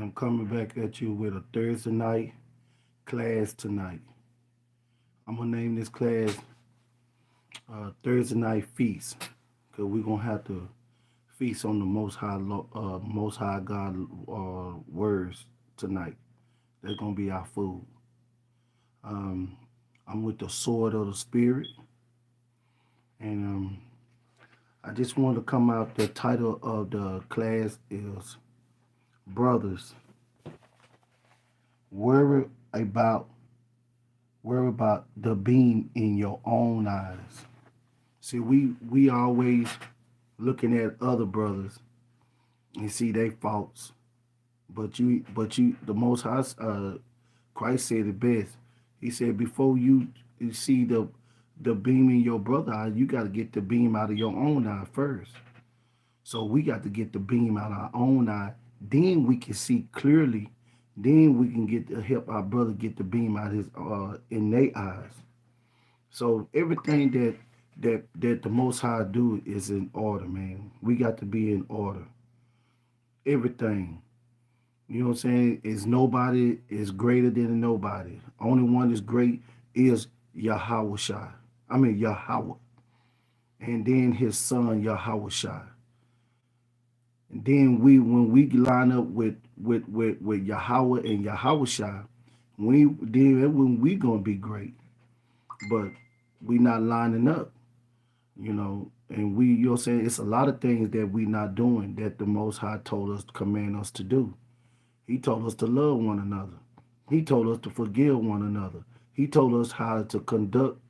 I'm coming back at you with a Thursday night class tonight. I'm gonna name this class Thursday Night Feast, cause we're gonna have to feast on the Most High God words tonight. That's gonna be our food. Um, I'm with the Sword of the Spirit, and I just want to come out. The title of the class is "Brothers, Worry About Worry About the Beam in Your Own Eyes." See, we always looking at other brothers and see their faults, but you the Most High Christ said it best. He said before you see the beam in your brother eye, you got to get the beam out of your own eye first. So we got to get the beam out of our own eye. Then we can see clearly. Then we can get to help our brother get the beam out of his in their eyes. So everything that the Most High do is in order, man. We got to be in order. Everything. You know what I'm saying? Is nobody is greater than nobody. Only one is great is Yahweh Shai. I mean Yahweh. And then his son Yahweh Shai. And then when we line up with Yahweh and Yahweh Shai, when we gonna be great. But we not lining up, and you know what I'm saying? It's a lot of things that we not doing that the Most High told us, command us to do. He told us to love one another. He told us to forgive one another. He told us how to conduct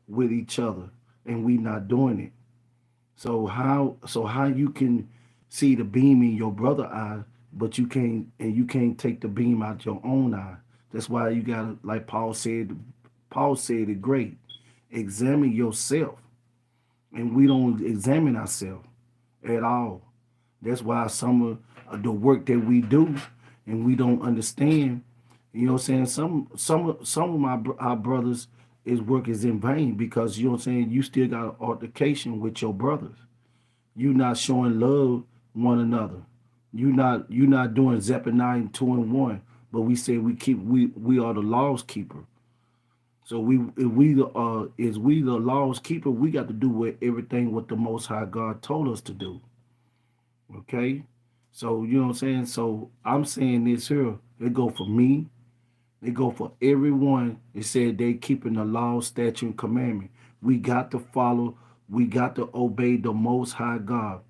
with each other, and we not doing it. So how you can see the beam in your brother eye, but you can't take the beam out your own eye. That's why you gotta, like Paul said it great. Examine yourself. And we don't examine ourselves at all. That's why some of the work that we do and we don't understand, you know what I'm saying? Some of our brothers is work is in vain because you know what I'm saying, you still got an altercation with your brothers. You not showing love one another. You not doing Zephaniah 2:1, but we say we are the laws keeper. So we the laws keeper, we got to do everything what the Most High God told us to do. Okay? So you know what I'm saying? So I'm saying this here, it go for me, it go for everyone. It said they keeping the law, statute, and commandment. We got to follow, we got to obey the Most High God.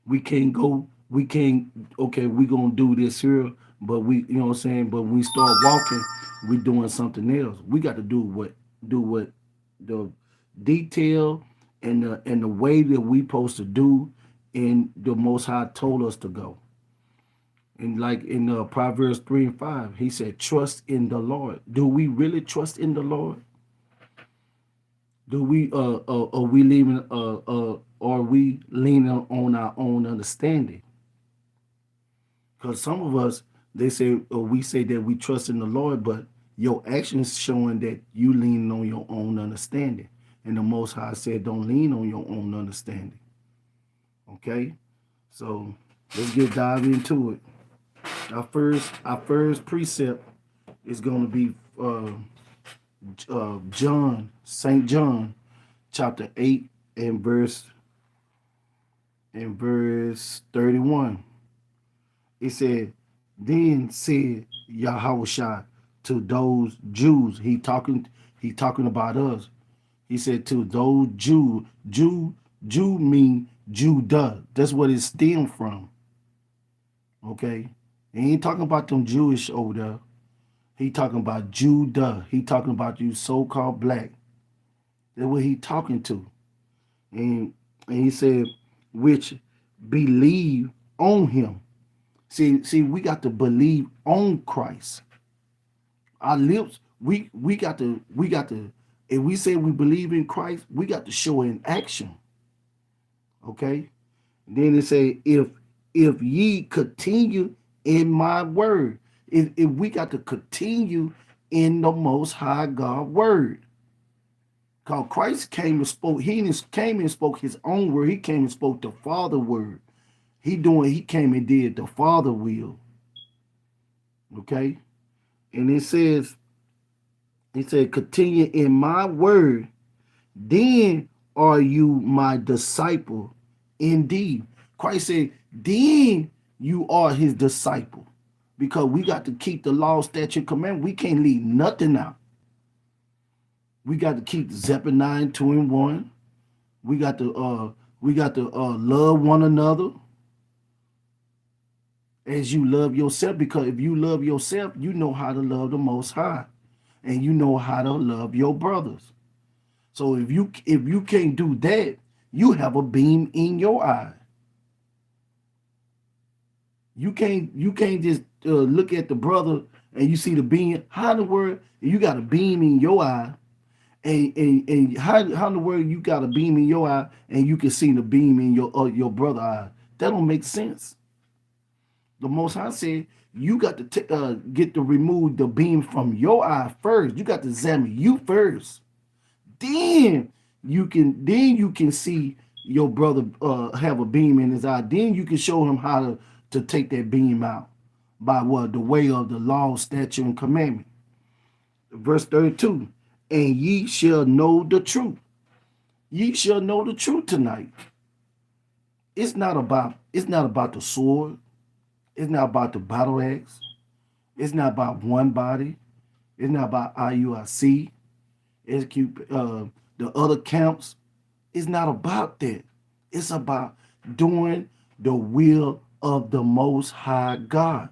We can't, okay, we gonna do this here, but you know what I'm saying, but when we start walking, we doing something else. We got to do what the detail and the way that we supposed to do and the Most High told us to go. And like in Proverbs 3:5, he said, trust in the Lord. Do we really trust in the Lord? Do we are we leaning on our own understanding? Because some of us, they say, or we say that we trust in the Lord, but your actions showing that you lean on your own understanding. And the Most High said, don't lean on your own understanding. Okay? So let's get dive into it. Our first precept is going to be St. John, chapter 8 and verse 31. It said, then said Yahushua to those Jews. He talking about us. He said to those Jew mean Judah. That's what it stemmed from. Okay? He ain't talking about them Jewish over there. He talking about Judah. He talking about you so-called black. That's what he talking to. And he said, which believe on him. See, we got to believe on Christ. Our lips, we got to, if we say we believe in Christ, we got to show it in action. Okay? And then it say, if ye continue in my word, if we got to continue in the Most High God word. Because Christ came and spoke, he came and spoke his own word. He came and spoke the Father word. He came and did the Father will. Okay? And it said, continue in my word, then are you my disciple indeed. Christ said, then you are his disciple. Because we got to keep the law, statute, commandment. We can't leave nothing out. We got to keep Zephaniah 2:1. We got to love one another as you love yourself. Because if you love yourself, you know how to love the Most High, and you know how to love your brothers. So if you can't do that, you have a beam in your eye. You can't just look at the brother and you see the beam. How in the world you got a beam in your eye, and how in the world you got a beam in your eye and you can see the beam in your brother eye? That don't make sense. The Most High said you got to get to remove the beam from your eye first. You got to examine you first. Then you can see your brother have a beam in his eye. Then you can show him how to take that beam out by what? The way of the law, statute, and commandment. Verse 32, and ye shall know the truth. Ye shall know the truth tonight. It's not about the sword. It's not about the battle axe. It's not about one body. It's not about IUIC. It's the other camps. It's not about that. It's about doing the will of the Most High God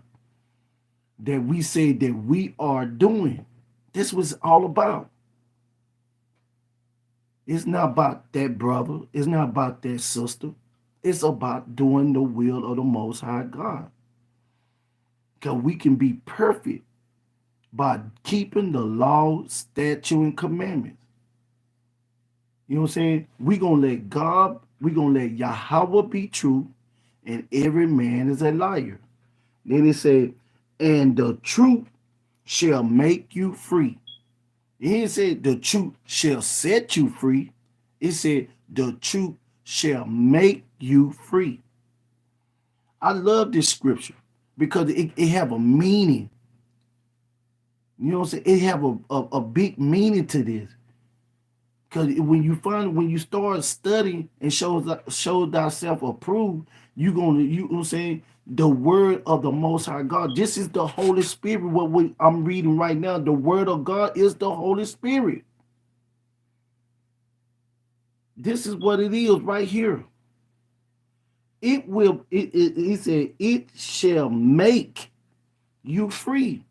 that we say that we are doing. This was all about. It's not about that brother. It's not about that sister. It's about doing the will of the Most High God. Because we can be perfect by keeping the law, statute, and commandments. You know what I'm saying? We're going to let God, we're going to let Yahweh be true, and every man is a liar. Then it said, and the truth shall make you free. It didn't say the truth shall set you free. It said the truth shall make you free. I love this scripture because it have a meaning. You know what I'm saying? It have a big meaning to this. Because when you start studying and show thyself approved, you know what I'm saying, the word of the Most High God. This is the Holy Spirit. I'm reading right now, the word of God is the Holy Spirit. This is what it is right here. He said, it shall make you free.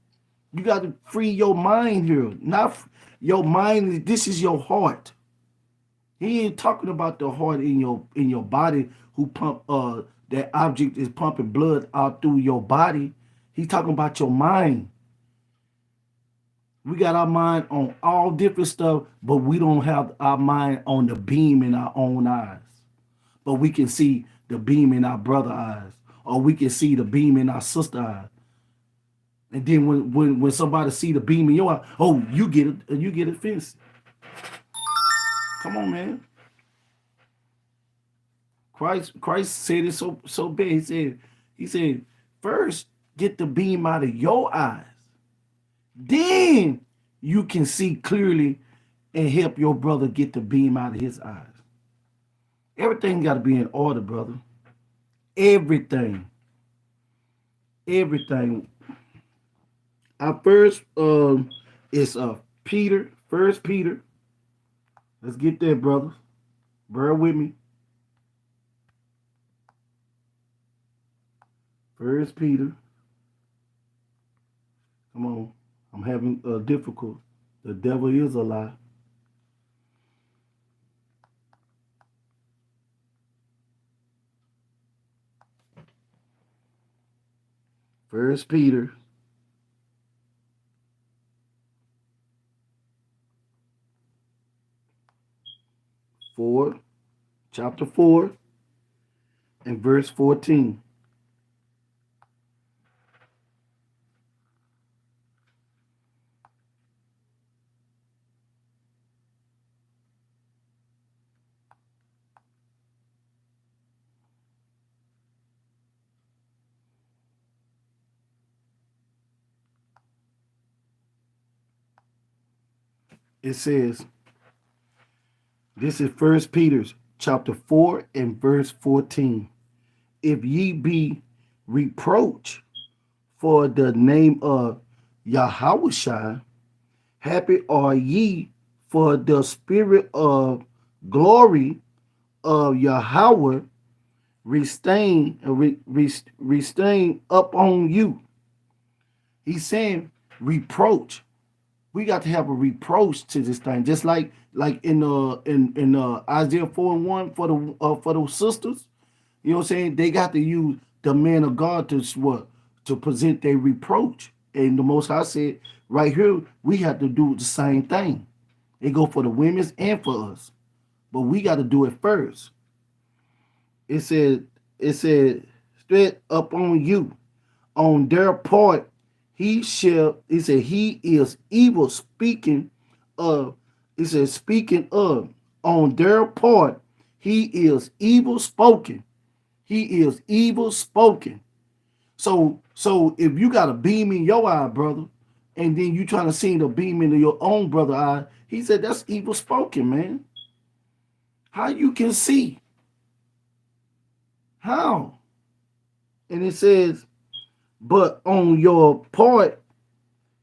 You got to free your mind here. Not your mind, this is your heart. He ain't talking about the heart in your body who pump that object is pumping blood out through your body. He's talking about your mind. We got our mind on all different stuff, but we don't have our mind on the beam in our own eyes. But we can see the beam in our brother eyes, or we can see the beam in our sister eyes. And then when somebody see the beam in your eye, oh, you get offensive. Come on, man. Christ said it so bad. He said, first get the beam out of your eyes. Then you can see clearly and help your brother get the beam out of his eyes. Everything got to be in order, brother. Everything. Our first is Peter, First Peter. Let's get there, brothers. Bear with me. First Peter. Come on. I'm having difficult. The devil is a lie. First Peter. 4, chapter 4, and verse 14. It says, this is First Peter chapter 4 and verse 14. If ye be reproached for the name of Yahushua, happy are ye, for the spirit of glory of Yahweh restain upon you. He's saying reproach. We got to have a reproach to this thing, just like in Isaiah 4:1 for the sisters. You know what I'm saying? They got to use the man of God to what, to present their reproach. And the Most High said, right here, we have to do the same thing. It go for the women's and for us, but we got to do it first. It said, straight up on you, on their part, he said, he is evil speaking of, it says, speaking of, on their part, he is evil spoken. He is evil spoken. So if you got a beam in your eye, brother, and then you trying to see the beam into your own brother eye, he said that's evil spoken, man. How you can see? How? And it says, but on your part,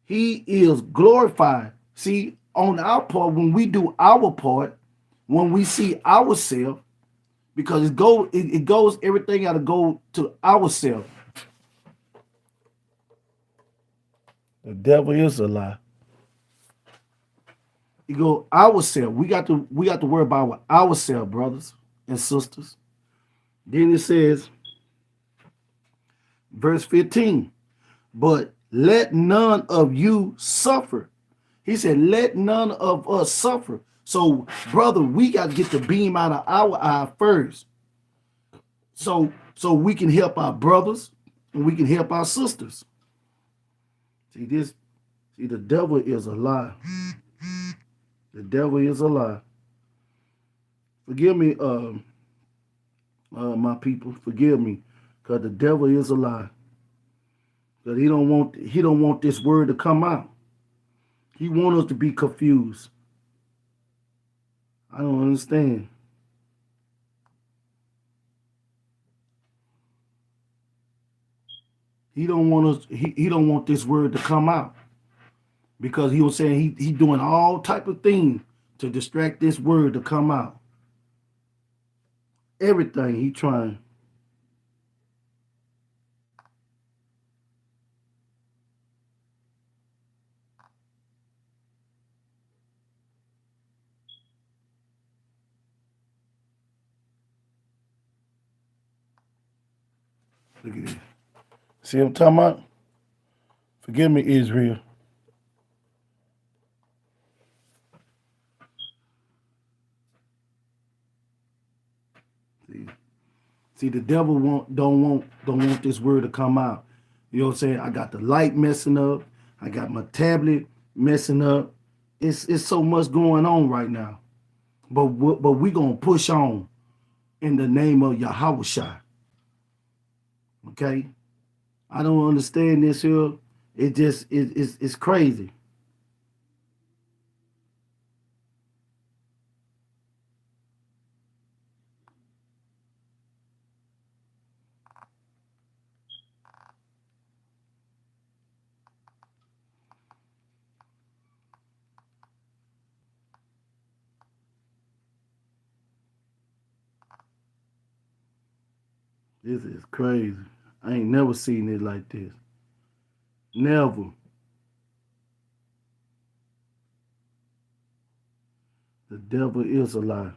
he is glorified. See, on our part, when we do our part, when we see ourselves, because it goes, everything got to go to ourselves. The devil is a lie. You go ourselves. We got to worry about ourselves, brothers and sisters. Then it says, verse 15, but let none of you suffer. He said, let none of us suffer. So, brother, we got to get the beam out of our eye first. So we can help our brothers and we can help our sisters. See, the devil is a lie. The devil is a lie. Forgive me, my people. Forgive me, because the devil is a lie. Because he don't want this word to come out. He wants us to be confused. I don't understand. He don't want us. He don't want this word to come out, because he was saying he doing all type of things to distract this word to come out. Everything he trying. Look at this. See what I'm talking about? Forgive me, Israel. See, the devil don't want this word to come out. You know what I'm saying? I got the light messing up. I got my tablet messing up. It's so much going on right now. But we gonna push on in the name of Yahushua. Okay? I don't understand this here. It's crazy. This is crazy. I ain't never seen it like this. Never. The devil is a lie.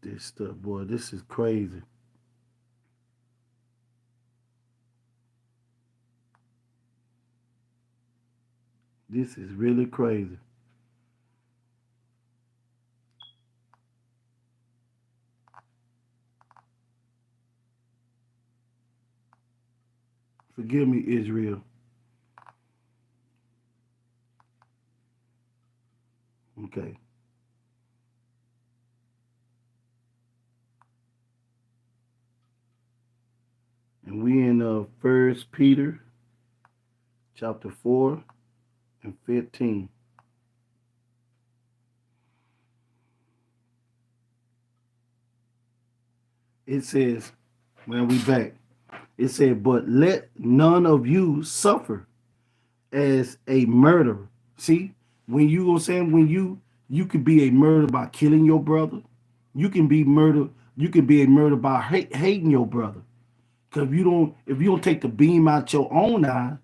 This stuff, boy, this is crazy. This is really crazy. Forgive me, Israel. Okay. First Peter chapter 4 and 15. It says, when we back, it said, but let none of you suffer as a murderer. See, when you gonna say when you could be a murderer by killing your brother, you can be murdered. You can be a murderer by hating your brother. Cause if you don't take the beam out your own eye,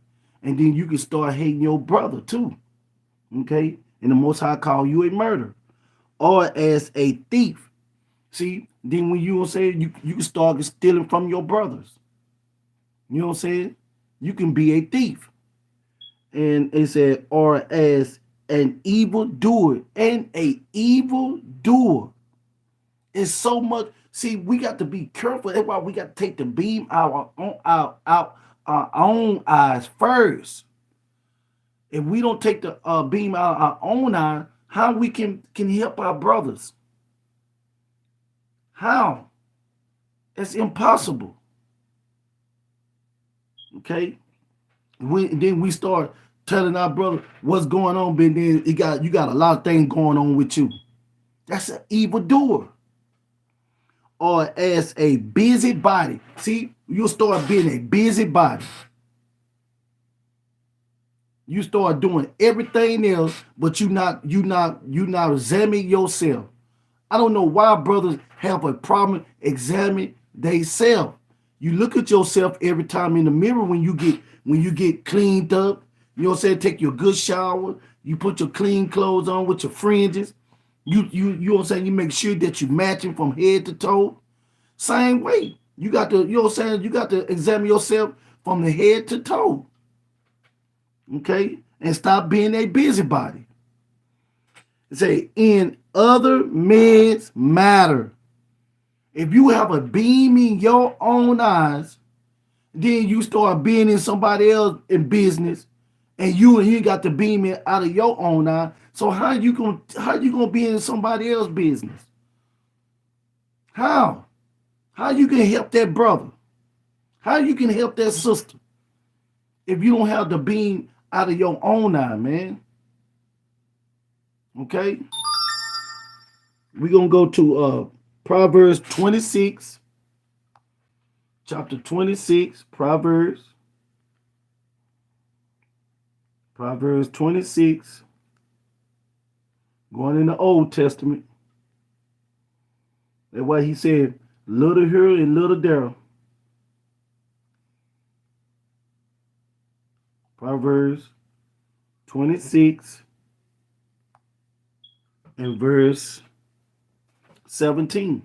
and then you can start hating your brother too. Okay, and the Most High call you a murderer, or as a thief. See, then when you gonna say you can start stealing from your brothers. You know what I'm saying? You can be a thief. And it said, or as an evil doer. And a evil doer is so much. See, we got to be careful. That's why we got to take the beam out our own eyes first. If we don't take the beam out our own eye, how we can help our brothers? How? It's impossible. Okay? Then we start telling our brother what's going on, but then you got a lot of things going on with you. That's an evil doer. Or as a busybody. See, you'll start being a busybody. You start doing everything else, but you not examining yourself. I don't know why brothers have a problem examining themselves. You look at yourself every time in the mirror when you get cleaned up. You know what I'm saying? Take your good shower. You put your clean clothes on with your fringes. You know what I'm saying? You make sure that you matching from head to toe. Same way. You got to, you know what I'm saying? You got to examine yourself from the head to toe. Okay? And stop being a busybody. Say, in other men's matter. If you have a beam in your own eyes, then you start being in somebody else's in business, and you got the beam in out of your own eye. So how you gonna be in somebody else's business? How you can help that brother? How you can help that sister if you don't have the beam out of your own eye, man? Okay, we're gonna go to Proverbs 26, chapter 26, Proverbs 26, going in the Old Testament. That's why he said, little here and little there. Proverbs 26 and verse 17.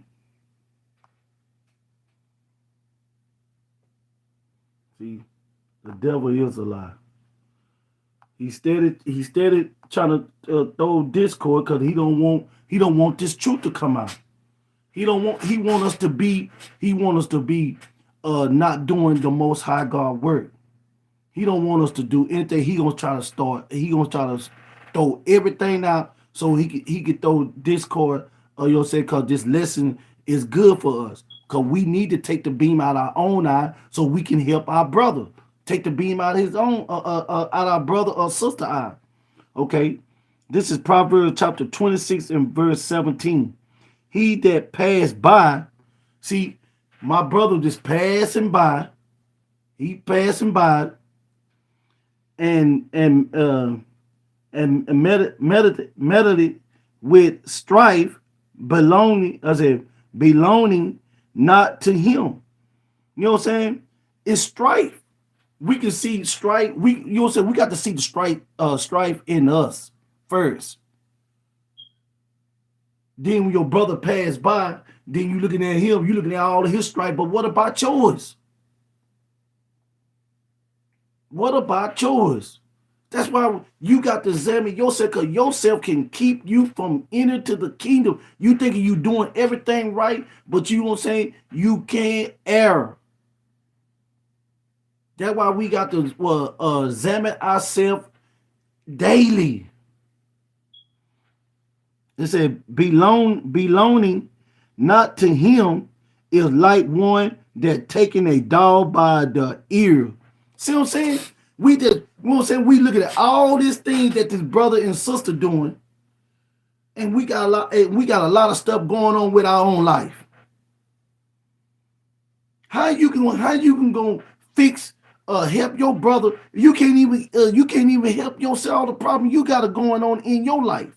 See, the devil is a lie. He steady trying to throw discord because he don't want this truth to come out. He want us to be not doing the Most High God work. He don't want us to do anything. He gonna try to throw everything out so he could throw discord, or you'll say, because this lesson is good for us. Because we need to take the beam out our own eye so we can help our brother. Take the beam out of his own, out our brother or sister eye. Okay, this is Proverbs chapter 26 and verse 17. He that passed by, see, my brother just passing by. He passing by, and meditate with strife, belonging not to him. You know what I'm saying? It's strife. We can see strife. You know what I'm saying? We got to see the strife in us first. Then when your brother passed by, then you looking at him, you looking at all of his strife. But what about yours? What about yours? That's why you got to examine yourself, because yourself can keep you from entering to the kingdom. You thinking you doing everything right, but you know what I'm saying? You can't err. That's why we got to examine ourselves daily. It said, belonging not to him is like one that taking a dog by the ear. See what I'm saying? We just, you know what I'm saying? We looking at all these things that this brother and sister doing, and we got a lot of stuff going on with our own life. How you can go fix help your brother? You can't even help yourself all the problem you got going on in your life.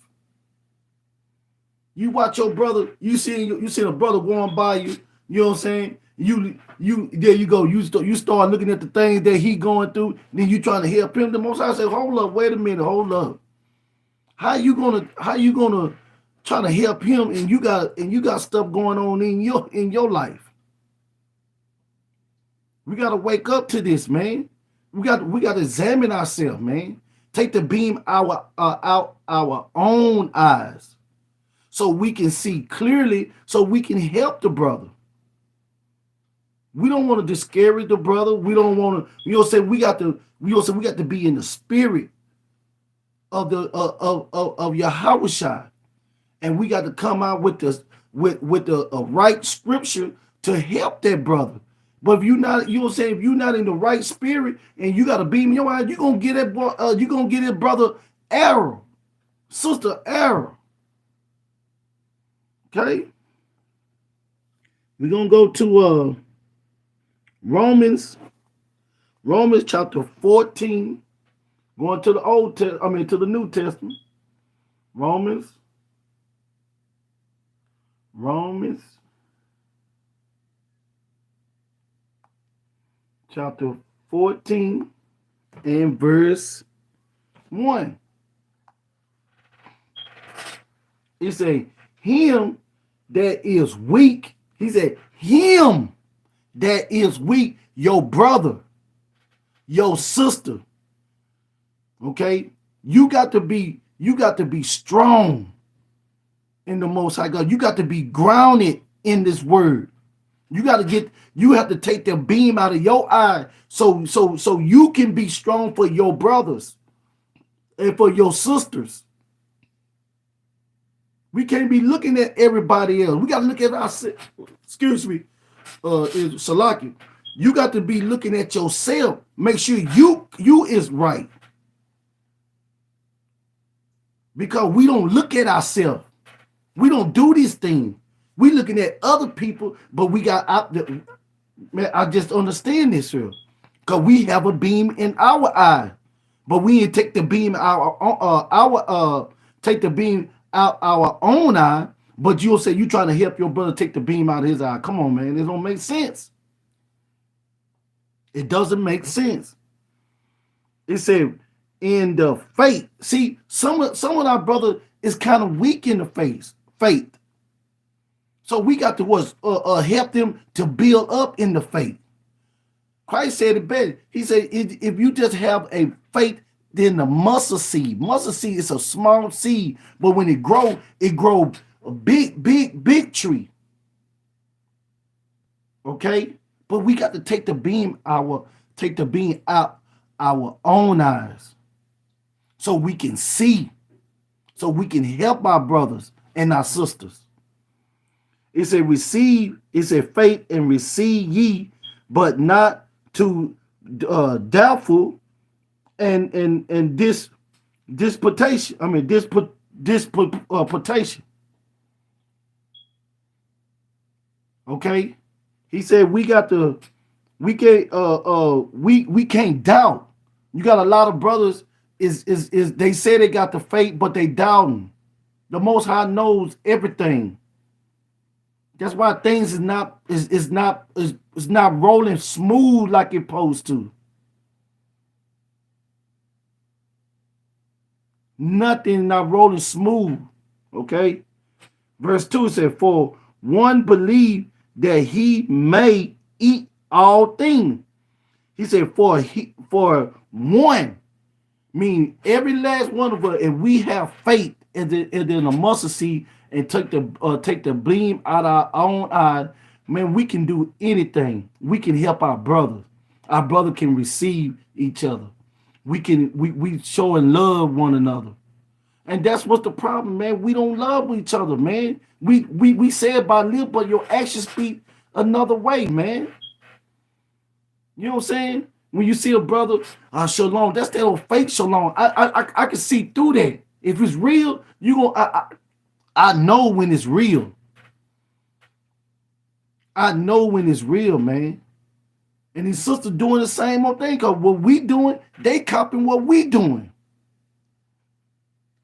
You watch your brother, you see a brother going by you, you know what I'm saying? You there you go. You start looking at the things that he going through, then you trying to help him. The Most High say, hold up, wait a minute, hold up. How you gonna try to help him and you got stuff going on in your life? We gotta wake up to this, man. We got to examine ourselves, man. Take the beam out our own eyes, so we can see clearly, so we can help the brother. We don't want to discourage the brother. We don't want to, you know, say we got to be in the spirit of the of Yahushua, and we got to come out with the right scripture to help that brother. But if you're not, you know, say if you're not in the right spirit and you got to beam your eye, you're gonna get that brother error, sister error. Okay, we're gonna go to Romans chapter 14, going to the to the New Testament. Romans chapter 14 and verse 1. It say, him that is weak, he said, him that is weak, your brother, your sister. Okay, you got to be strong in the Most High God. You got to be grounded in this word. You have to take the beam out of your eye so you can be strong for your brothers and for your sisters. We can't be looking at everybody else. We got to look at ourselves. Excuse me. Salaki, you got to be looking at yourself. Make sure you is right, because we don't look at ourselves. We don't do these things. We looking at other people, but we got man. I just understand this here, because we have a beam in our eye, but we didn't take the beam out our own eye. But you'll say you trying to help your brother take the beam out of his eye. Come on, man. It don't make sense. It doesn't make sense. It said in the faith. See, some of our brother is kind of weak in the faith. So we got to help them to build up in the faith. Christ said it better. He said, if you just have a faith, then the mustard seed. Mustard seed is a small seed, but when it grows a big tree. Okay, but we got to take the beam out our own eyes, so we can see, so we can help our brothers and our sisters. It said receive. It said faith and receive ye, but not to doubtful and disputation. I mean disputation. Okay, he said we can't doubt. You got a lot of brothers is they say they got the faith, but they doubting. The Most High knows everything. That's why things is not rolling smooth like it's supposed to. Nothing not rolling smooth. Okay, verse 2 said, for one believe that he may eat all things. He said, for one, mean every last one of us, if we have faith in the mustard seed and take the beam out our own eye, man, we can do anything. We can help our brothers. Our brother can receive each other. We show and love one another. And that's what's the problem, man. We don't love each other, man. We say it by lip, but your actions speak another way, man. You know what I'm saying? When you see a brother, shalom, that's that old fake shalom. I can see through that. If it's real, you gonna I know when it's real. I know when it's real, man. And his sister doing the same old thing. Cause what we doing, they copying what we doing.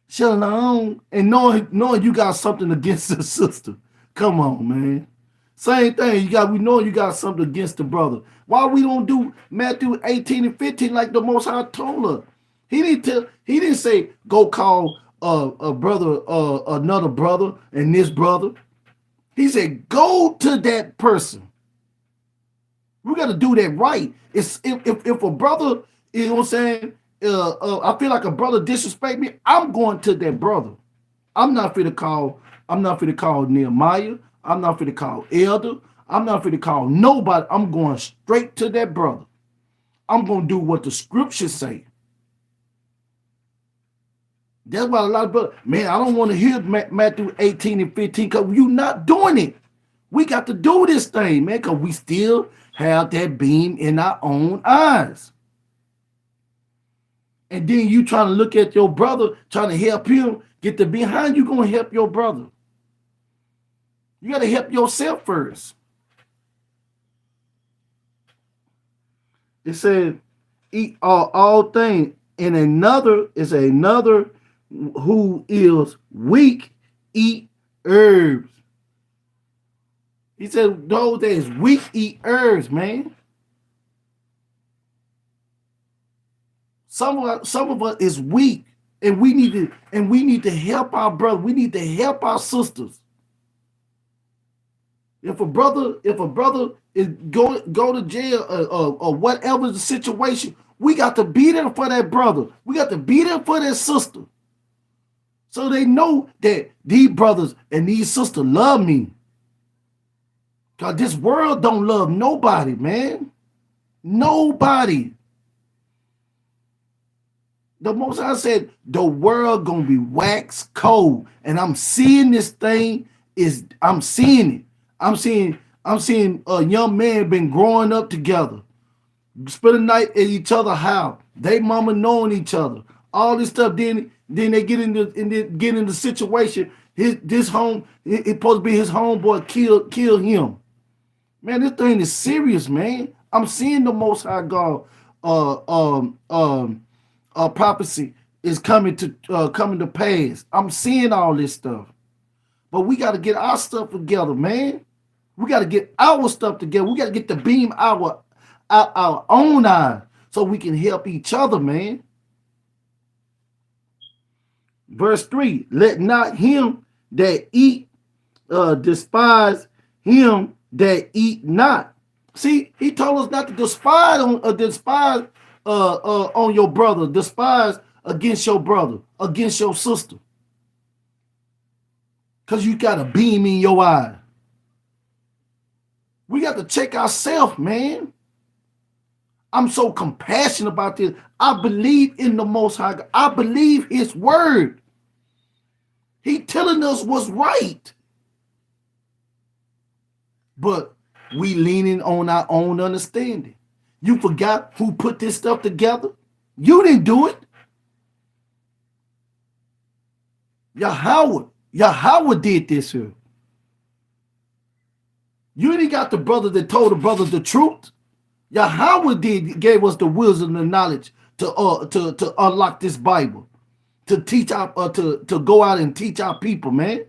Shalom, and knowing you got something against the sister. Come on, man. Same thing. We know you got something against the brother. Why we don't do Matthew 18 and 15 like the Most High told us? He didn't say go call a brother, another brother, and this brother. He said go to that person. We got to do that right. It's if a brother, you know what I'm saying, I feel like a brother disrespect me, I'm going to that brother. I'm not fit to call Nehemiah. I'm not fit to call Elder. I'm not fit to call nobody. I'm going straight to that brother. I'm going to do what the scriptures say. That's why a lot of brothers, man, I don't want to hear Matthew 18 and 15 because you're not doing it. We got to do this thing, man, because we still have that beam in our own eyes. And then you trying to look at your brother, trying to help him get the beam. How you going to help your brother? You got to help yourself first. It says, eat all things. And another who is weak, eat herbs. He said, those that is weak, eat herbs, man. Some of us is weak, and we need to help our brother. We need to help our sisters. If a brother is go to jail or whatever the situation, we got to be there for that brother. We got to be there for that sister. So they know that these brothers and these sisters love me. Because this world don't love nobody, man. Nobody. The Most High said the world gonna be wax cold. And I'm seeing this thing, I'm seeing it. I'm seeing a young man been growing up together, spend the night at each other's house. They mama knowing each other. All this stuff. Then they get in the situation. It's supposed to be his homeboy kill him. Man, this thing is serious, man. I'm seeing the Most High God prophecy is coming to pass. I'm seeing all this stuff. But we got to get our stuff together, man. We got to get our stuff together. We got to get the beam our own eye so we can help each other, man. Verse 3, let not him that eat despise him that eat not. See, he told us not to despise on your brother, despise against your brother, against your sister. Because you got a beam in your eye. We got to check ourselves, man. I'm so compassionate about this. I believe in the Most High God. I believe his word. He telling us what's right. But we leaning on our own understanding. You forgot who put this stuff together? You didn't do it. Yahweh did this here. You ain't got the brother that told the brother the truth. Yahweh gave us the wisdom and knowledge to unlock this Bible, to teach to go out and teach our people, man.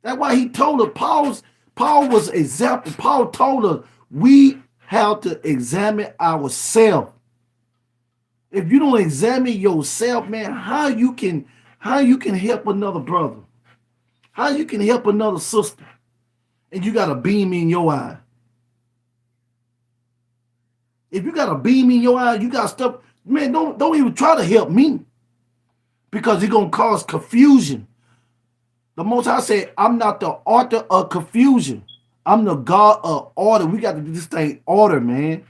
That's why he told us. Paul was an example. Paul told us we have to examine ourselves. If you don't examine yourself, man, how you can help another brother? How you can help another sister? And you got a beam in your eye. If you got a beam in your eye, you got stuff, man, don't even try to help me. Because it's going to cause confusion. The Most High said, I'm not the author of confusion. I'm the God of order. We got to do this thing order, man.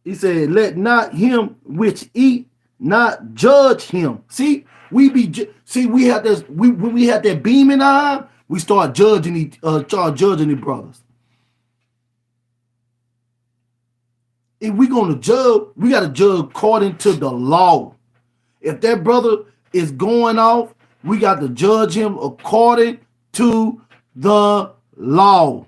He said, let not him which eat not judge him. See, we had this. When we had that beam in our eye, we start judging the brothers. If we're going to judge, we got to judge according to the law. If that brother is going off, we got to judge him according to the law.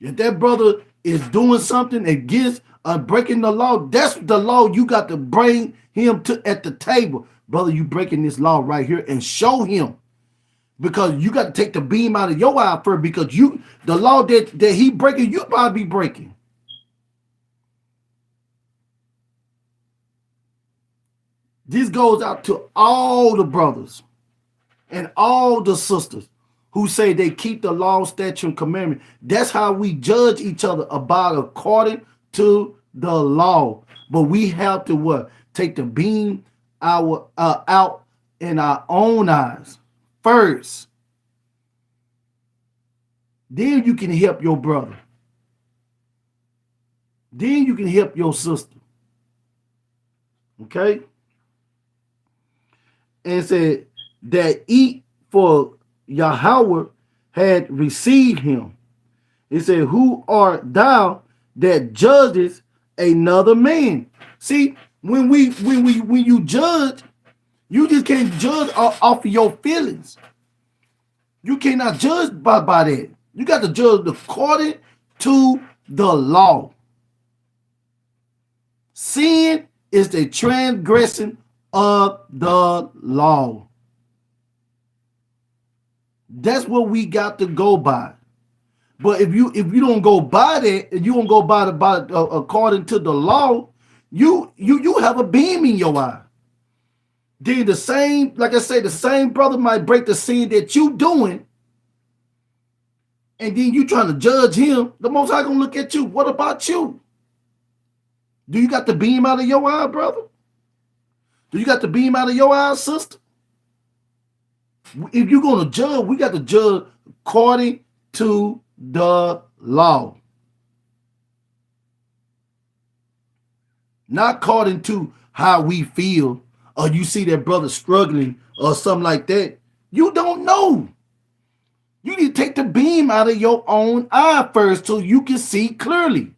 If that brother is doing something against breaking the law, that's the law you got to bring him to at the table. Brother, you breaking this law right here and show him. Because you got to take the beam out of your eye first, because the law that he breaking, you probably be breaking. This goes out to all the brothers and all the sisters who say they keep the law, statute, and commandment. That's how we judge each other about according to the law. But we have to what? Take the beam out in our own eyes first. Then you can help your brother. Then you can help your sister. Okay? And said that eat for Yahweh had received him. It said, who art thou that judgest another man? See, when you judge, you just can't judge off of your feelings. You cannot judge by that. You got to judge according to the law. Sin is the transgression of the law. That's what we got to go by. But if you don't go by that, and you don't go by according to the law, you have a beam in your eye. Then the same, like I say, the same brother might break the sin that you doing, and then you trying to judge him. The Most High gonna look at you. What about you? Do you got the beam out of your eye, brother? Do you got the beam out of your eye, sister? If you're going to judge, we got to judge according to the law. Not according to how we feel, or you see that brother struggling or something like that. You don't know. You need to take the beam out of your own eye first so you can see clearly.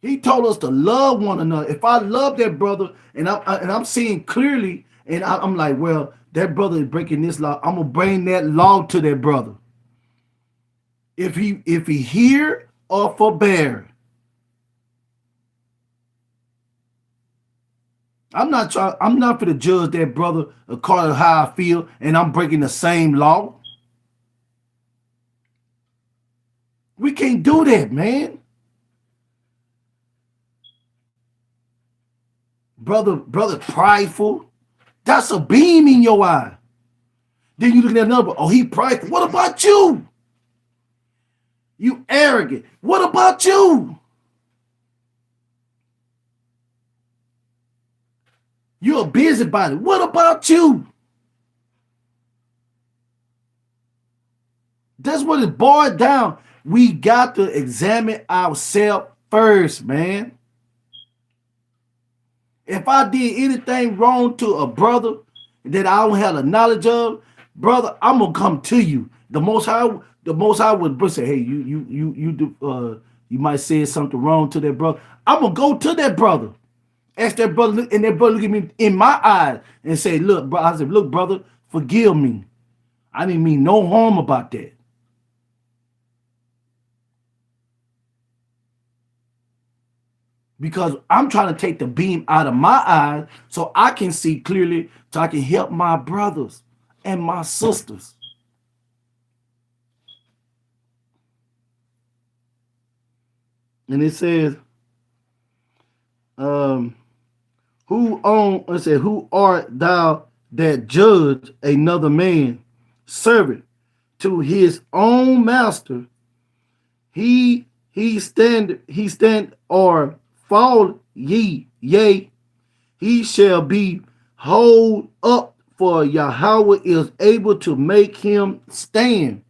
He told us to love one another. If I love that brother and I'm seeing clearly, and I'm like, well, that brother is breaking this law, I'm gonna bring that law to that brother. If he hear or forbear. I'm not for to judge that brother according to how I feel, and I'm breaking the same law. We can't do that, man. Brother prideful. That's a beam in your eye. Then you look at another, oh, he prideful. What about you? You arrogant. What about you? You're a busybody. What about you? That's what it boiled down. We got to examine ourselves first, man. If I did anything wrong to a brother that I don't have the knowledge of, brother, I'm gonna come to you. The Most High would say, hey, you might say something wrong to that brother. I'm gonna go to that brother, ask that brother, and that brother look at me in my eyes and say, look, bro. I said, look, brother, forgive me. I didn't mean no harm about that. Because I'm trying to take the beam out of my eyes so I can see clearly, so I can help my brothers and my sisters. And it says, who art thou that judge another man, servant to his own master? He stand or fall ye, yea, he shall be hold up, for Yahweh is able to make him stand.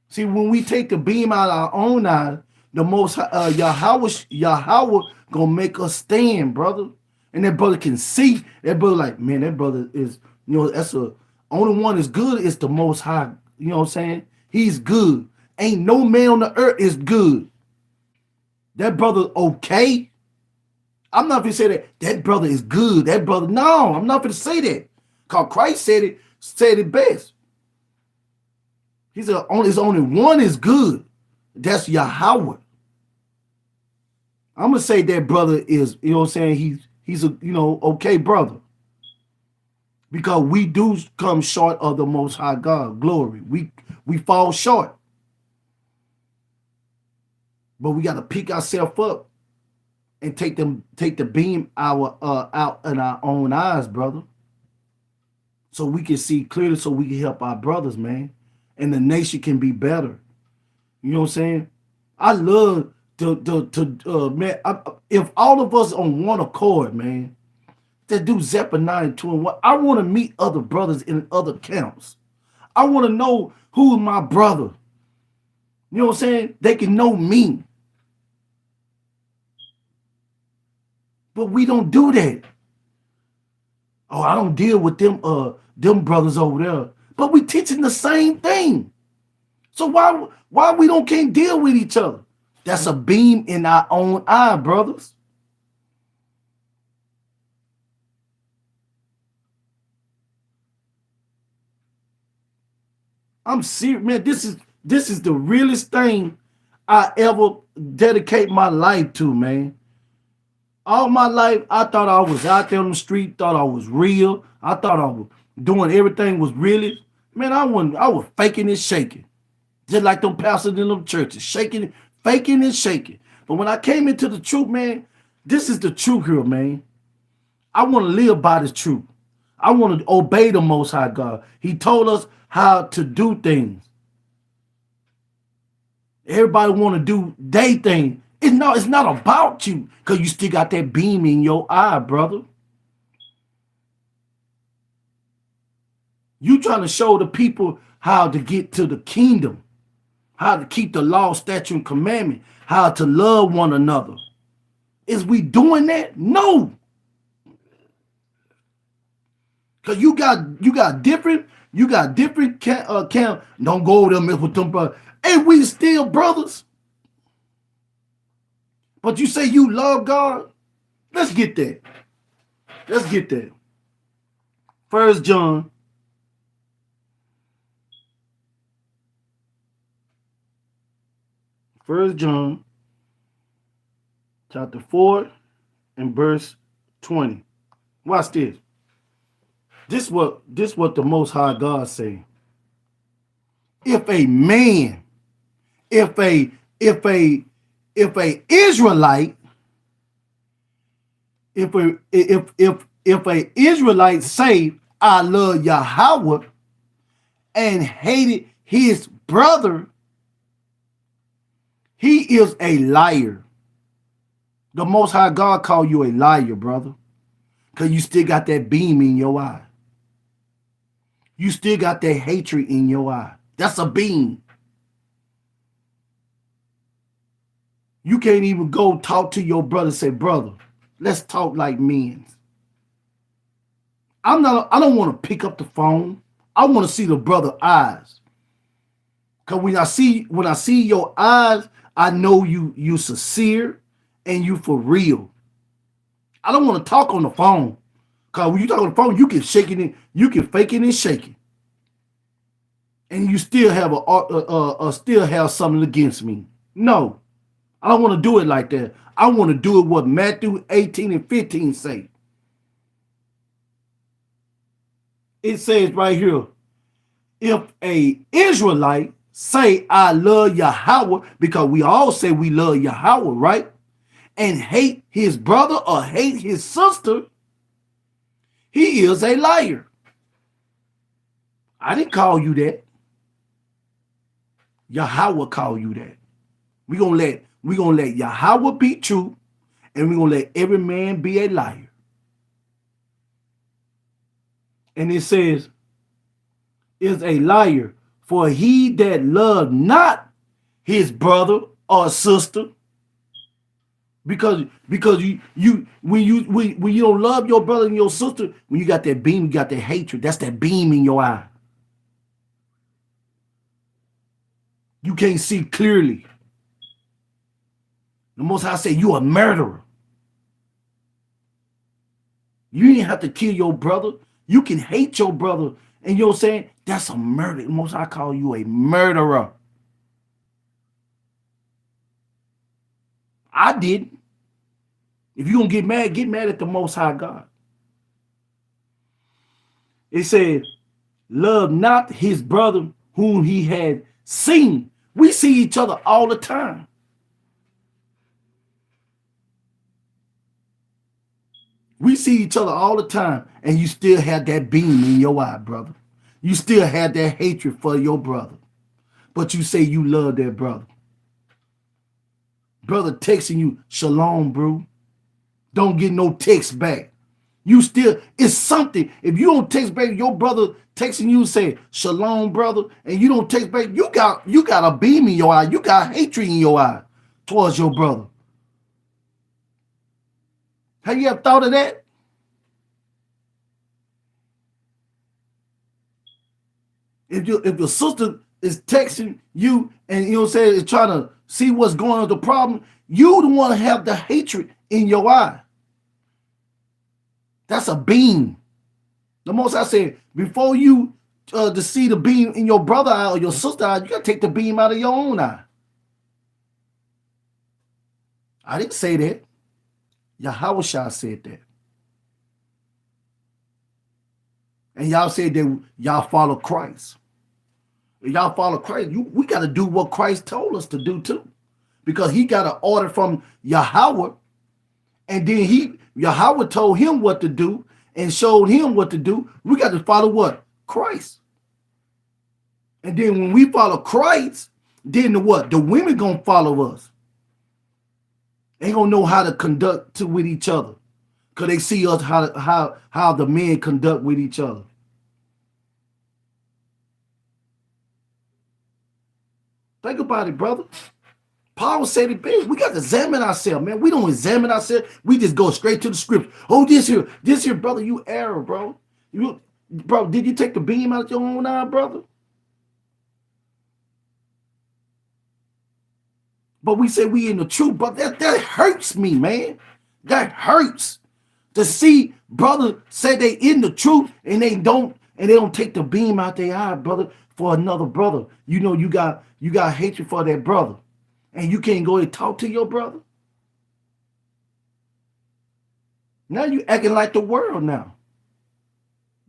See, when we take the beam out of our own eyes, the most Yahweh gonna make us stand, brother. And that brother can see. That brother like, man, that brother is, that's only one is good is the Most High, You know what I'm saying? He's good. Ain't no man on the earth is good. That brother okay. I'm not gonna say that brother is good. That brother, no, I'm not gonna say that. Cause Christ said it best. He said only one is good. That's Yahweh. I'm gonna say that brother is, you know what I'm saying, he's a, you know, okay brother. Because we do come short of the Most High God glory. We fall short. But we got to pick ourselves up and take the beam out in our own eyes, brother. So we can see clearly, so we can help our brothers, man. And the nation can be better. You know what I'm saying? I love man, if all of us on one accord, man, that do Zephaniah 2 and 1, I want to meet other brothers in other camps. I want to know who is my brother. You know what I'm saying? They can know me. But we don't do that. Oh, I don't deal with them brothers over there. But we teaching the same thing. So why we can't deal with each other? That's a beam in our own eye, brothers. I'm serious, man. This is the realest thing I ever dedicate my life to, man. All my life, I thought I was out there on the street, thought I was real. I thought I was doing everything was really. Man, I was faking and shaking. Just like them pastors in them churches, shaking, faking and shaking. But when I came into the truth, man, this is the truth here, man. I want to live by this truth. I want to obey the Most High God. He told us how to do things. Everybody want to do their thing. It's not about you, because you still got that beam in your eye, brother. You trying to show the people how to get to the kingdom, how to keep the law, statute, and commandment, how to love one another. Is we doing that? No. Because you got different camp. Don't go over there mess with them brothers. And we still brothers. But you say you love God? Let's get that. Let's get that. 1 John. Chapter 4 and verse 20. Watch this. This what the Most High God say. If a Israelite, if a Israelite say, I love Yahweh, and hated his brother, he is a liar. The Most High God call you a liar, brother, because you still got that beam in your eye. You still got that hatred in your eye. That's a beam. You can't even go talk to your brother and say, brother, let's talk like men. I don't want to pick up the phone. I want to see the brother eyes. Because when I see your eyes, I know you sincere and you for real. I don't want to talk on the phone. Because when you talk on the phone, you can shaking it, you can fake it and shake it. And you still have something against me. No. I don't want to do it like that. I want to do it what Matthew 18 and 15 say. It says right here, if a Israelite say, I love Yahweh, because we all say we love Yahweh, right? And hate his brother or hate his sister, he is a liar. I didn't call you that. Yahweh called you that. We're gonna let Yahweh be true, and we're gonna let every man be a liar. And it says, is a liar, for he that loved not his brother or sister, because you when you don't love your brother and your sister, when you got that beam, you got that hatred. That's that beam in your eye. You can't see clearly. The Most High say you a murderer. You didn't have to kill your brother. You can hate your brother. And you know what I'm saying? That's a murder. The Most High call you a murderer. I didn't. If you're going to get mad at the Most High God. It said, love not his brother whom he had seen. We see each other all the time. We see each other all the time, and you still have that beam in your eye, brother. You still have that hatred for your brother. But you say you love that brother. Brother texting you, shalom, bro. Don't get no text back. You still, it's something. If you don't text back, your brother texting you say, shalom, brother, and you don't text back, you got a beam in your eye. You got hatred in your eye towards your brother. Have you ever thought of that? If your sister is texting you and you know what I'm saying, is trying to see what's going on with the problem, you the one to have the hatred in your eye. That's a beam. The Most I said, before you to see the beam in your brother eye or your sister eye, you gotta take the beam out of your own eye. I didn't say that. Yahweh said that. And y'all said that y'all follow Christ. If y'all follow Christ, we got to do what Christ told us to do too. Because he got an order from Yahweh. And then Yahweh told him what to do and showed him what to do. We got to follow what? Christ. And then when we follow Christ, then the women going to follow us. They going to know how to conduct with each other. Because they see us how the men conduct with each other. Think about it, brother. Paul said it best. We got to examine ourselves, man. We don't examine ourselves. We just go straight to the script. Oh, this here, brother, you error, bro. Bro, did you take the beam out of your own eye, brother? But we say we in the truth, but that hurts me, man. That hurts to see brother say they in the truth and they don't take the beam out their eye, brother, for another brother. You know you got hatred for that brother. And you can't go and talk to your brother. Now you acting like the world now.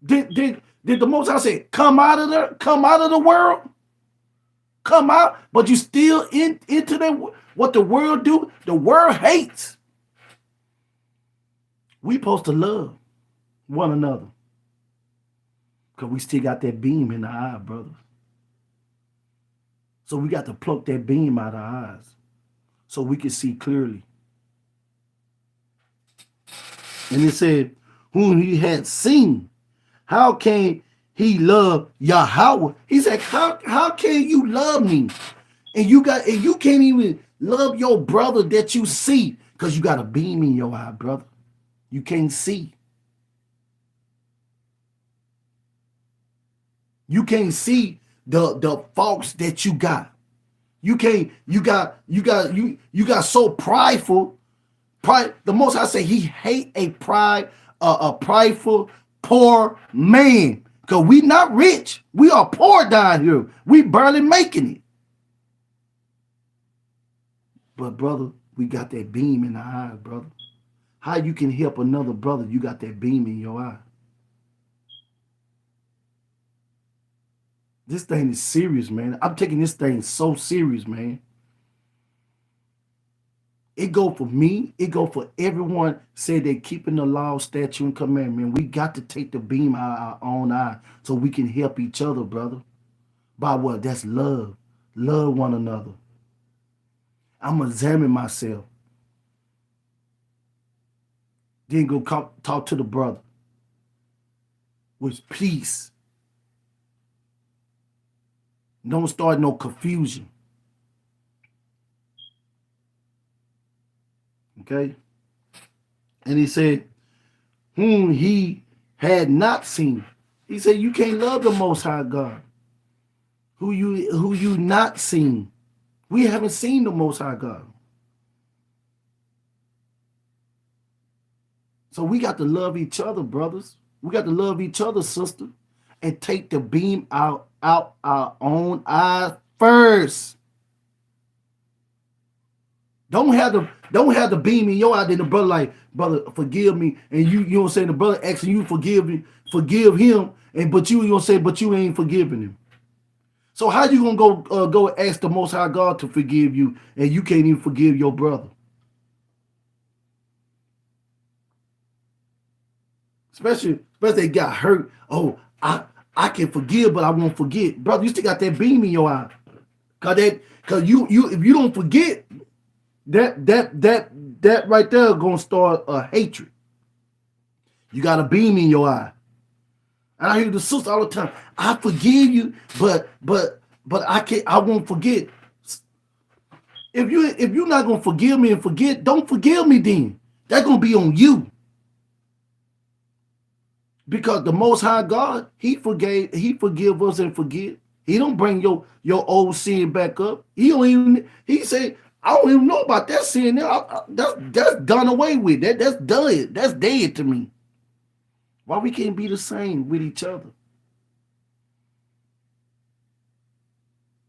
Did the Most High say, come out of the world? Come out, but you still into that what the world do? The world hates. We supposed to love one another. Because we still got that beam in the eye, brother. So we got to pluck that beam out of our eyes so we can see clearly. And it said, whom he had seen, how can he love Yahweh? He said, how can you love me? And you can't even love your brother that you see because you got a beam in your eye, brother. You can't see. You can't see the faults that you got. You got so prideful. The Most High say he hate a prideful, poor man. Because we not rich. We are poor down here. We barely making it. But brother, we got that beam in the eye, brother. How you can help another brother, you got that beam in your eye. This thing is serious, man. I'm taking this thing so serious, man. It go for me. It go for everyone said they keeping the law, statute, and commandment. We got to take the beam out of our own eye so we can help each other, brother. By what? That's love. Love one another. I'm going to examine myself. Then go talk to the brother with peace. Don't start no confusion. Okay? And he said, whom he had not seen. He said, you can't love the Most High God. Who you not seen. We haven't seen the Most High God. So we got to love each other, brothers. We got to love each other, sister, and take the beam out our own eyes first. Don't have the beam in your eye. Then the brother like, brother, forgive me, and you know what I'm saying. The brother asking you forgive him, and but you gonna say, but you ain't forgiving him. So how you gonna go ask the Most High God to forgive you, and you can't even forgive your brother? Especially they got hurt. Oh, I can forgive, but I won't forget, brother. You still got that beam in your eye, cause you if you don't forget, that right there gonna start a hatred. You got a beam in your eye. And I hear the sister all the time. I forgive you, but I won't forget. If you're not gonna forgive me and forget, don't forgive me then. That's gonna be on you. Because the Most High God, He forgive us and forget. He don't bring your old sin back up. He say, I don't even know about that sin now. That's done away with. That's done. That's dead to me. Why we can't be the same with each other?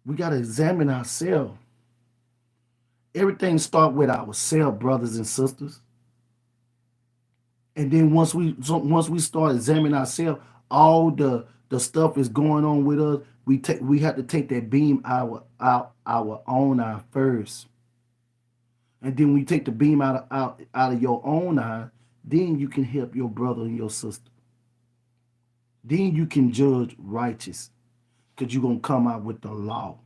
We gotta examine ourselves. Everything starts with ourselves, brothers and sisters. And then once we start examining ourselves, all the stuff is going on with us. We have to take that beam out our own eye first. And then when you take the beam out of your own eye, then you can help your brother and your sister. Then you can judge righteous, because you're gonna come out with the law.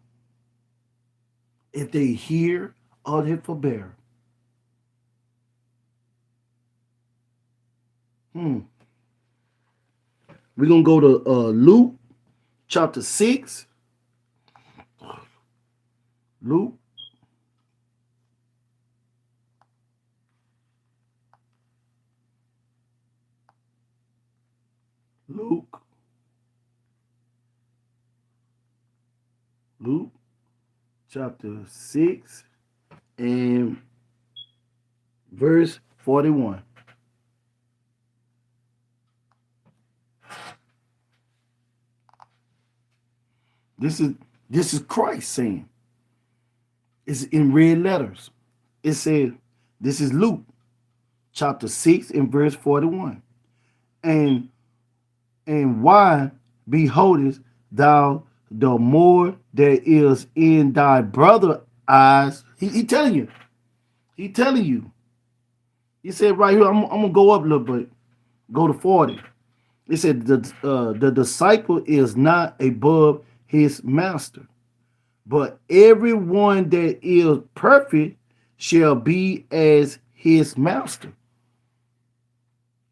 If they hear or they forbear. We're gonna go to Luke chapter 6. Luke. Luke chapter 6 and verse 41. This is Christ saying. It's in red letters. It says, this is Luke chapter 6 and verse 41. And why beholdest thou the more that is in thy brother eyes? He telling you. He telling you. He said right here, I'm gonna go up a little bit. Go to 40. It said the disciple is not above his master, but everyone that is perfect shall be as his master.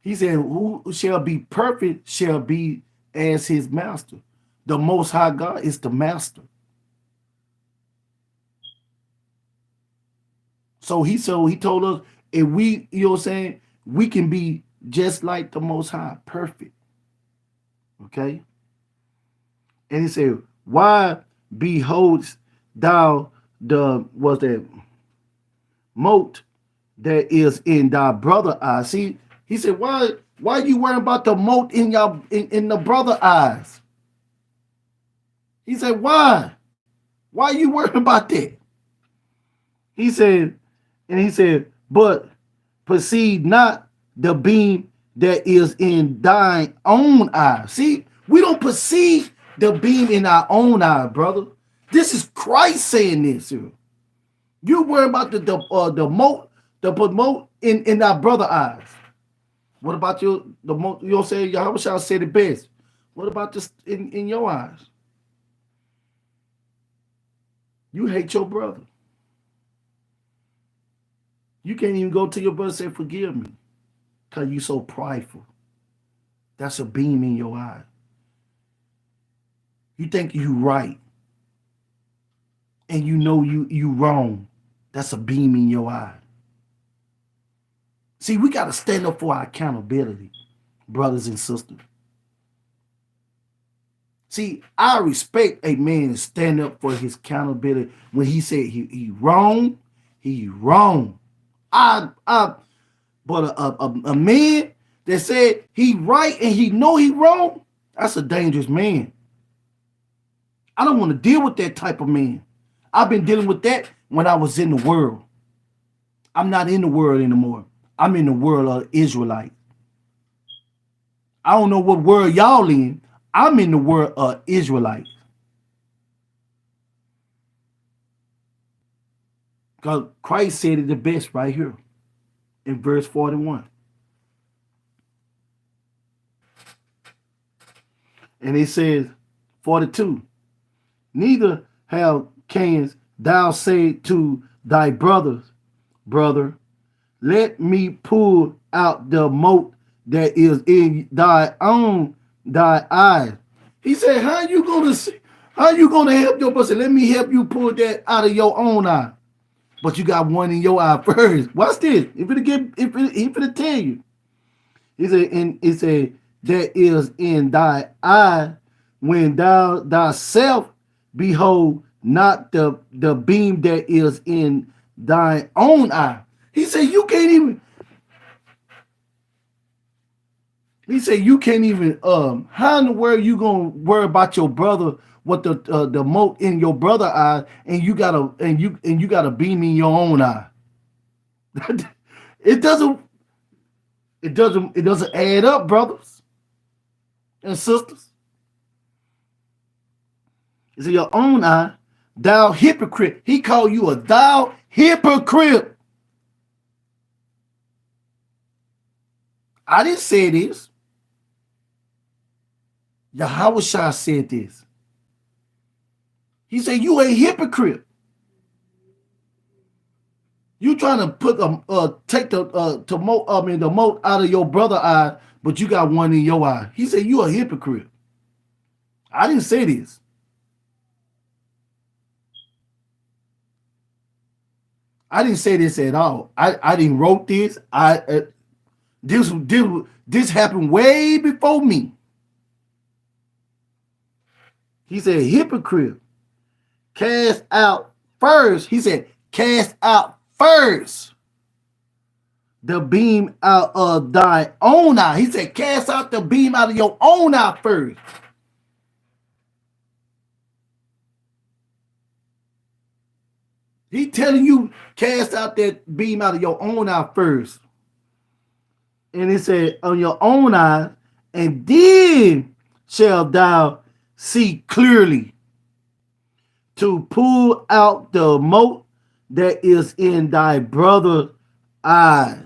He said, who shall be perfect shall be as his master. The Most High God is the master. So he told us, if we, you know what I'm saying, we can be just like the Most High, perfect. Okay? And he said, why beholdest thou the mote that is in thy brother eye? See, he said, why you worrying about the mote in the brother eyes? He said, why? Why you worrying about that? He said, but perceive not the beam that is in thine own eye. See, we don't perceive the beam in our own eye, brother. This is Christ saying this here. You worry about the mote in our brother eyes. What about the mote? You'll say, Yahweh shall say the best. What about this in your eyes? You hate your brother. You can't even go to your brother and say, forgive me, because you so prideful. That's a beam in your eye. You think you right, and you know you wrong. That's a beam in your eye. See, we got to stand up for our accountability, brothers and sisters. See, I respect a man to stand up for his accountability. When he said he wrong, he wrong. I but a man that said he right and he know he wrong, that's a dangerous man. I don't want to deal with that type of man. I've been dealing with that when I was in the world. I'm not in the world anymore. I'm in the world of Israelite. I don't know what world y'all in. I'm in the world of Israelites. Because Christ said it the best right here in verse 41. And it says, 42, neither have canst thou say to thy brothers, brother, let me pull out the mote that is in thy eyes. He said, how you gonna help your brother? Let me help you pull that out of your own eye. But you got one in your eye first. Watch this. If it tell you. He said, that is in thy eye, when thou thyself behold not the beam that is in thine own eye. He said you can't even. He said you can't even. How in the world you gonna worry about your brother? What the mote in your brother eye, and you got a beam in your own eye. It doesn't add up, brothers and sisters. It's in your own eye, thou hypocrite. He called you a thou hypocrite. I didn't say this. Yahushua said this. He said, you a hypocrite. You trying to put take the mote out of your brother's eye, but you got one in your eye. He said, you a hypocrite. I didn't say this. I didn't say this at all. I didn't wrote this. This happened way before me. He said, hypocrite, cast out first. He said, cast out first the beam out of thy own eye. He said, cast out the beam out of your own eye first. He telling you, cast out that beam out of your own eye first. And it said, on your own eye, and then shall thou see clearly to pull out the mote that is in thy brother's eye.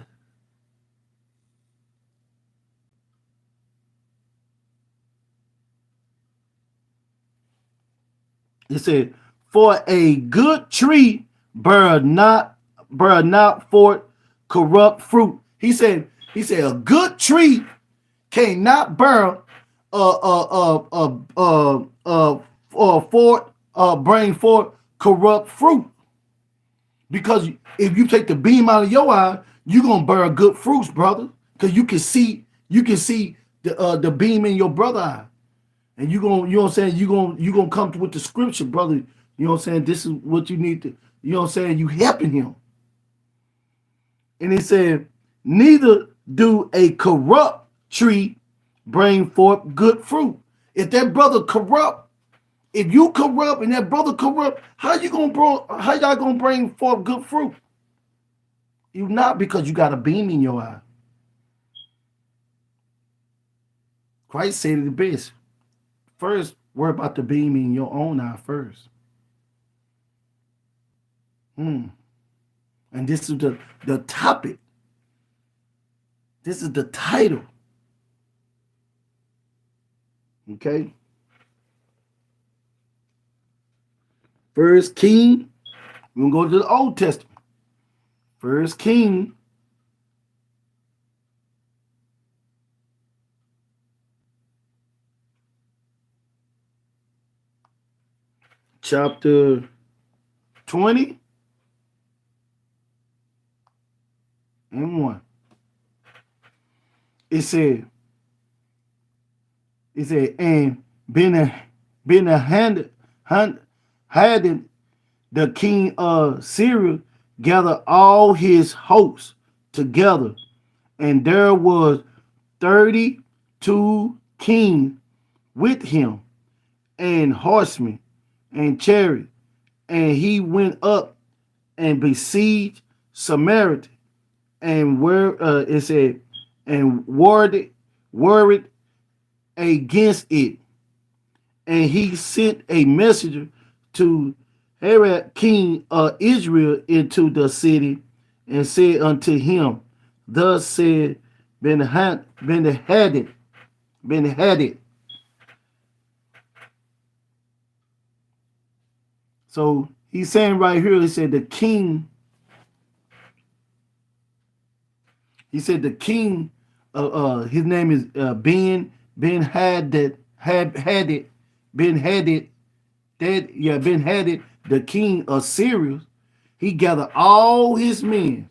It said, for a good tree burn not forth corrupt fruit. He said a good tree cannot burn bring forth corrupt fruit. Because if you take the beam out of your eye, you're gonna bear good fruits, brother. Because you can see the beam in your brother's eye. And you know what I'm saying, you're gonna come with the scripture, brother. You know what I'm saying? This is what you need to, you know what I'm saying, you helping him. And he said, neither do a corrupt tree bring forth good fruit. If that brother corrupt, if you corrupt and that brother corrupt, how y'all gonna bring forth good fruit? You not, because you got a beam in your eye. Christ said it the best. First, worry about the beam in your own eye first. And this is the topic. This is the title. Okay. First King. We're gonna go to the Old Testament. First King. Chapter 20 and 1. It said, and Ben-Hadad, the king of Syria, gathered all his hosts together, and there was 32 kings with him, and horsemen and chariots, and he went up and besieged Samaria, and where it said, and worried against it, and he sent a messenger to Herod, king of Israel, into the city, and said unto him, thus said Ben-Hadad. So he's saying right here, he said the king, his name is Ben-Hadad, Ben-Hadad, the king of Syria. He gathered all his men.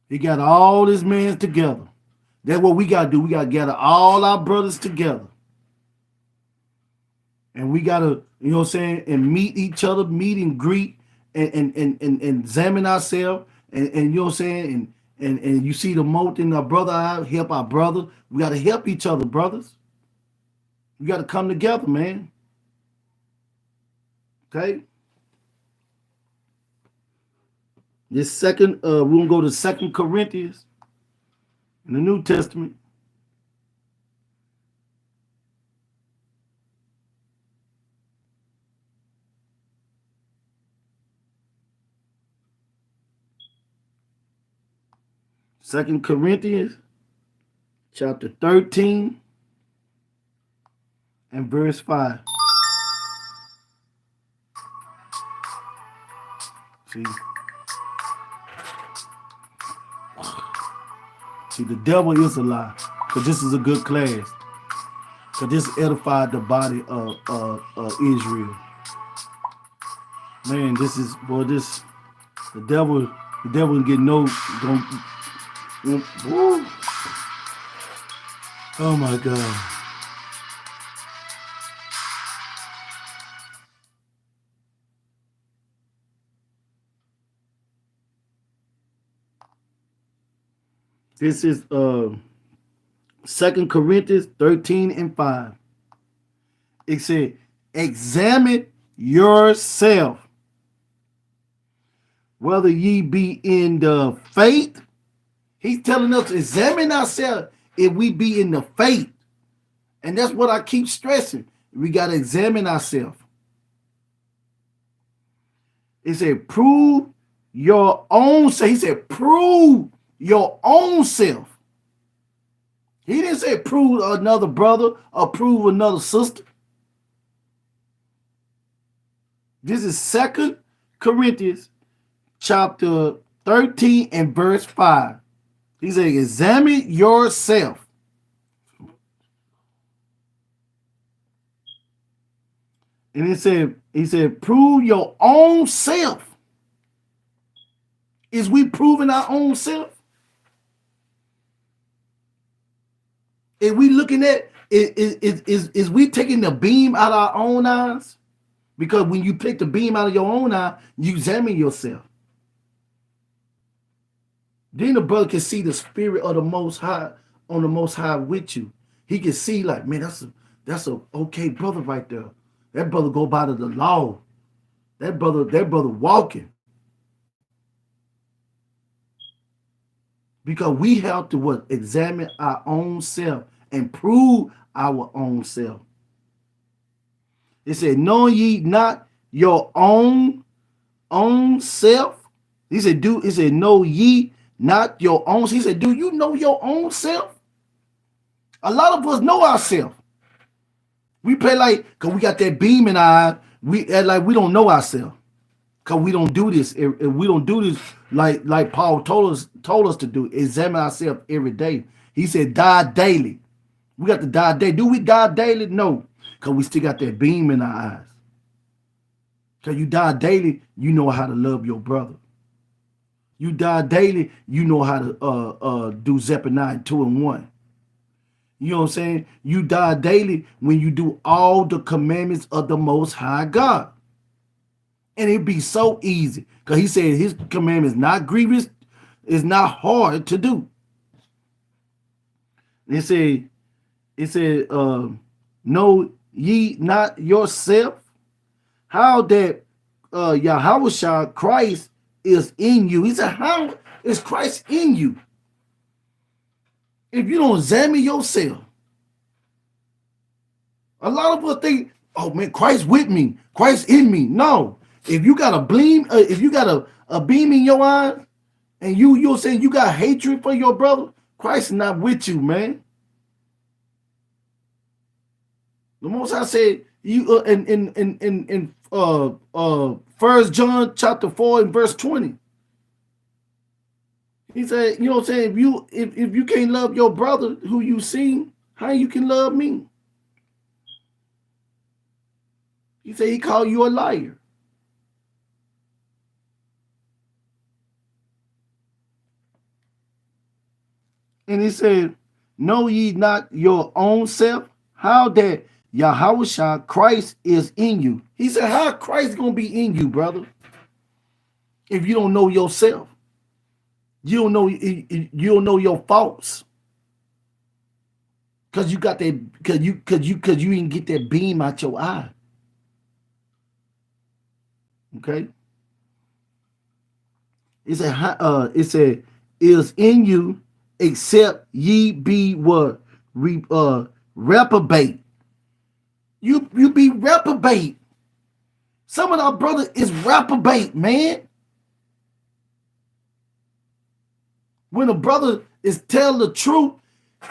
He got all his men together. That's what we got to do. We got to gather all our brothers together. And we got to, you know what I'm saying, and meet each other, meet and greet, and examine ourselves. And you know what I'm saying, and you see the mote in our brother eye, help our brother. We got to help each other, brothers. We got to come together, man. Okay? This second, we're going to go to 2 Corinthians in the New Testament. Second Corinthians chapter 13 and verse 5. See, the devil is a lie. Because this is a good class. Because this edified the body of Israel. Man, this is, boy, this, the devil get no, don't, woo. Oh my God. This is 2 Corinthians 13 and 5. It said, examine yourself, whether ye be in the faith. He's telling us to examine ourselves if we be in the faith. And that's what I keep stressing. We got to examine ourselves. It said, prove your own self. He said, prove your own self. He didn't say prove another brother or prove another sister. This is 2 Corinthians chapter 13 and verse 5. He said, examine yourself. And he said, prove your own self. Is we proving our own self? Is we looking at, is we taking the beam out of our own eyes? Because when you take the beam out of your own eye, you examine yourself. Then the brother can see the spirit of the Most High on the Most High with you. He can see like, man, that's a okay brother right there. That brother go by to the law. That brother walking. Because we have to what? Examine our own self and prove our own self. It said, know ye not your own self? He said, know ye not your own. He said, do you know your own self? A lot of us know ourselves. We play like, because we got that beam in our eye, we act like we don't know ourselves. Because we don't do this. We don't do this like Paul told us to do. Examine ourselves every day. He said, die daily. We got to die daily. Do we die daily? No. Because we still got that beam in our eyes. Because you die daily, you know how to love your brother. You die daily, you know how to do Zephaniah 2 and 1. You know what I'm saying? You die daily when you do all the commandments of the Most High God. And it'd be so easy. Because he said his commandments not grievous, it's not hard to do. It said, know ye not yourself how that Yahweh Christ is in you. He said, how is Christ in you? If you don't examine yourself, a lot of us think, oh man, Christ with me, Christ in me. No, if you got a beam, if you got a beam in your eye, and you're saying you got hatred for your brother, Christ is not with you, man. The Most High said you in 1 John chapter 4 and verse 20. He said, you know what I'm saying? If you can't love your brother who you seen, how you can love me? He said he called you a liar. And he said, know ye not your own self, how that Yahweh Christ is in you. He said, how Christ gonna be in you, brother? If you don't know yourself. You don't know your faults. Cause you got that, cause you didn't get that beam out your eye. Okay. It said, is in you, except ye be what? Reprobate. You be reprobate. Some of our brothers is reprobate, man. When a brother is telling the truth,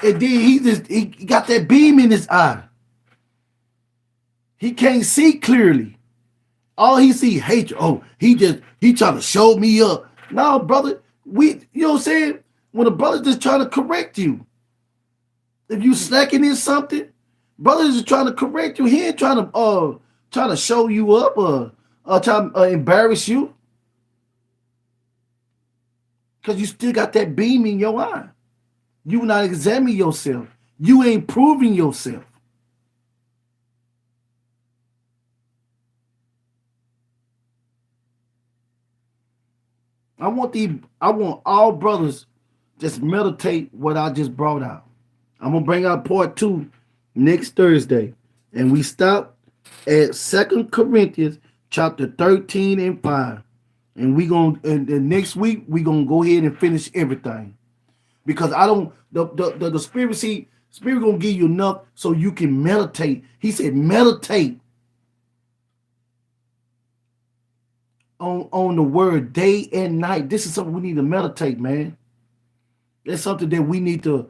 and then he got that beam in his eye. He can't see clearly. All he see hatred. Oh, he trying to show me up. No, brother, you know what I'm saying? When a brother just trying to correct you. If you slacking in something, brothers is trying to correct you. He ain't trying to show you up or trying to embarrass you. Because you still got that beam in your eye. You not examining yourself. You ain't proving yourself. I want all brothers just meditate what I just brought out. I'm gonna bring out part 2 next Thursday. And we stop at 2 Corinthians chapter 13 and 5. And next week we gonna go ahead and finish everything. Because I don't the spirit gonna give you enough so you can meditate. He said meditate on the word day and night. This is something we need to meditate, man. It's something that we need to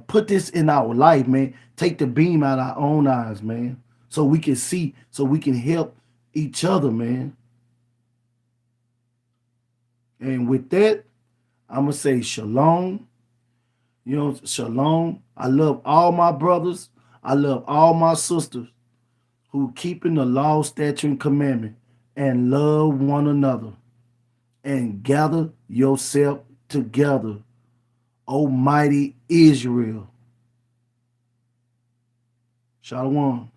put this in our life, man. Take the beam out of our own eyes, man, so we can see, so we can help each other, man. And with that, I'm gonna say shalom. You know, shalom. I love all my brothers. I love all my sisters who keeping the law, statute, and commandment, and love one another, and gather yourself together, Almighty Israel. Shalom.